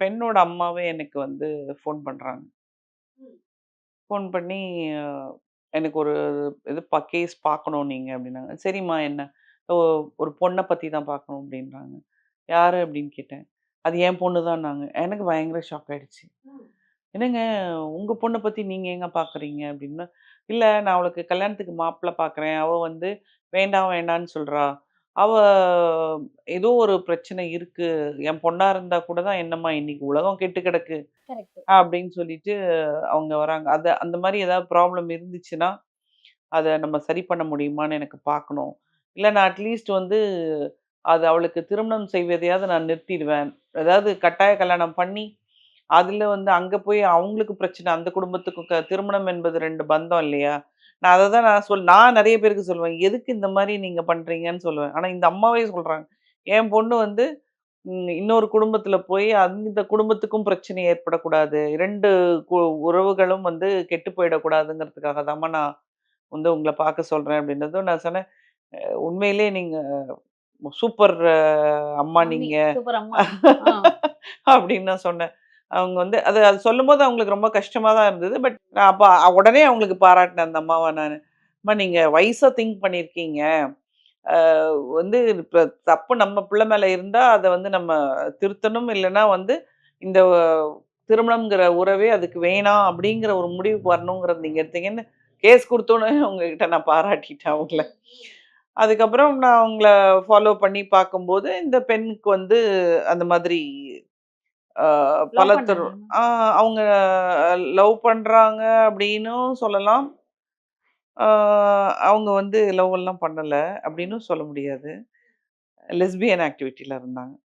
பெண்ணோட அம்மாவே எனக்கு வந்து ஃபோன் பண்றாங்க. ஃபோன் பண்ணி அ எனக்கு ஒரு இது கேஸ் பார்க்கணும் நீங்க அப்டின்னாங்க. சரிம்மா என்ன? ஓ ஒரு பொண்ண பத்தி தான் பார்க்கணும் அப்டின்றாங்க. யாரு அப்டின்னு கேட்டேன். அது என் பொண்ணு தான்னாங்க. எனக்கு பயங்கர ஷாக் ஆயிடுச்சு. என்னங்க உங்க பொண்ண பத்தி நீங்க ஏங்க பார்க்குறீங்க அப்டின்னா, இல்ல நான் அவளுக்கு கல்யாணத்துக்கு மாப்பிள பார்க்குறேன். அவ வந்து வேண்டாம் வேண்டான்னு சொல்றா. அவ ஏதோ ஒரு பிரச்சனை இருக்கு. என் பொண்ணா இருந்தா கூட தான் என்னம்மா இன்னைக்கு உலகம் கெட்டு கிடக்கு. கரெக்ட். அப்படின்னு சொல்லிட்டு அவங்க வராங்க. அந்த மாரி ஏதாவது ப்ராப்ளம் இருந்துச்சுன்னா, அத நம்ம சரி பண்ண முடியுமான்னு எனக்கு பார்க்கணும். இல்ல நான் அட்லீஸ்ட் வந்து அது அவளுக்கு திருமணம் செய்வதையாவது நான் நிறுத்திடுவேன். அதாவது கட்டாய கல்யாணம் பண்ணி, அதுல வந்து அங்க போய் அவங்களுக்கு பிரச்சனை. அந்த குடும்பத்துக்கும் திருமணம் என்பது 2 பந்தம் இல்லையா? நான் அததான் நான் நெறைய பேருக்கு சொல்லுவேன். எதுக்கு இந்த மாரி நீங்க பண்றீங்கன்னு சொல்லுவேன். ஆனா இந்த அம்மாவே சொல்றாங்க. என் பொண்ணு வந்து இன்னொரு குடும்பத்துல போய் அந்த குடும்பத்துக்கும் பிரச்சனை ஏற்படக்கூடாது. 2 கு உறவுகளும் வந்து கெட்டு போயிடக்கூடாதுங்கிறதுக்காக தாம்மா நான் வந்து உங்கள பார்க்க சொல்றேன் அப்டின்னதும் நான் சொன்னேன், உண்மையிலேயே நீங்க சூப்பர் அம்மா மம்மி, நீங்க." சூப்பர் அம்மா. ஆ. அப்படின்னு நான் சொன்னேன். அவங்க வந்து அது அது சொல்லும்போது அவங்களுக்கு ரொம்ப கஷ்டமா தான் இருந்தது. பட் நான் அப்ப உடனே அவங்களுக்கு பாராட்டினேன் அந்த அம்மாவ நானு. "அம்மா நீங்க வயசா திங்க் பண்ணியிருக்கீங்க. அ வந்து இப்ப தப்பு நம்ம பிள்ளை மேல இருந்தா, அத வந்து நம்ம திருத்தணும். இல்லன்னா வந்து இந்த திருமணம்ங்கிற உறவே அதுக்கு வேணாம் அப்படிங்கிற ஒரு முடிவுக்கு வரணுங்கிறத நீங்க எடுத்தீங்கன்னு" கேஸ் குடுத்தோனே உங்ககிட்ட நான் பாராட்டிட்டேன் அவங்கள. அதுக்கப்புறம் நான் அவங்கள ஃபாலோ பண்ணி பார்க்கும்போது, இந்த பெண்ணுக்கு வந்து அந்த மாதிரி அ லவ் பல பண்ணாங்க. ஆ அவங்க லவ் பண்றாங்க அப்படின்னும் சொல்லலாம். ஆ அவங்க வந்து லவ் எல்லாம் பண்ணல அப்படின்னும் சொல்ல முடியாது. லெஸ்பியன் ஆக்டிவிட்டில இருந்தாங்க.